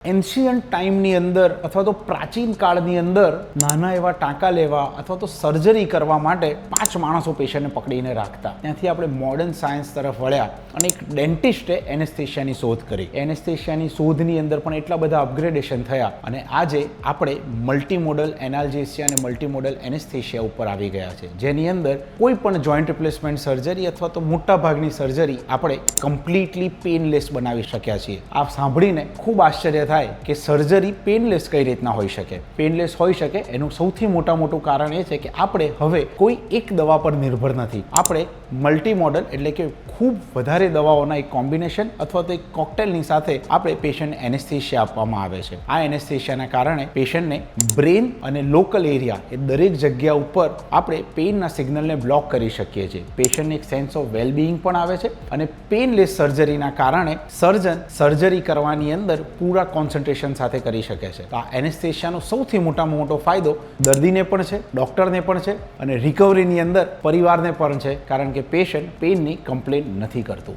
Ancient ટાઈમની અંદર અથવા તો પ્રાચીન કાળની અંદર નાના એવા ટાંકા લેવા અથવા તો સર્જરી કરવા માટે 5 માણસો પેશન્ટને પકડીને રાખતા. ત્યાંથી આપણે મોડર્ન સાયન્સ તરફ વળ્યા અને એક ડેન્ટિસ્ટે એનેસ્થેશિયાની શોધ કરી. એનેસ્થેશિયાની શોધની અંદર પણ એટલા બધા અપગ્રેડેશન થયા અને આજે આપણે મલ્ટીમોડલ એનાલ્જેસિયા અને મલ્ટીમોડલ એનેસ્થેશિયા ઉપર આવી ગયા છે, જેની અંદર કોઈ પણ જોઈન્ટ રિપ્લેસમેન્ટ સર્જરી અથવા તો મોટા ભાગની સર્જરી આપણે કમ્પ્લીટલી પેનલેસ બનાવી શક્યા છીએ. આ સાંભળીને ખૂબ આશ્ચર્ય થાય કે સર્જરી પેનલેસ કઈ રીતના હોઈ શકે. પેનલેસ હોઈ શકે એનું સૌથી મોટું કારણ એ છે કે આપણે હવે કોઈ એક દવા પર નિર્ભર નથી. આપણે મલ્ટીમોડલ એટલે કે ખૂબ વધારે દવાઓના એક કોમ્બિનેશન અથવા તો એક કોકટેલની સાથે આપણે પેશન્ટને એનેસ્થેશિયા આપવામાં આવે છે. આ એનેસ્થેશિયાના કારણે પેશન્ટને બ્રેન અને લોકલ એરિયા એ દરેક જગ્યા ઉપર આપણે પેઇનના સિગ્નલને બ્લોક કરી શકીએ છીએ. પેશન્ટને એક સેન્સ ઓફ વેલબિંગ પણ આવે છે અને પેનલેસ સર્જરીના કારણે સર્જન સર્જરી કરવાની અંદર પૂરા કોન્સન્ટ્રેશન સાથે કરી શકે છે. તો આ એનેસ્થેશિયાનો સૌથી મોટામાં મોટો ફાયદો દર્દીને પણ છે, ડૉક્ટરને પણ છે અને રિકવરીની અંદર પરિવારને પણ છે, કારણ કે પેશન્ટ પેઇનની કમ્પ્લેન નથી કરતું.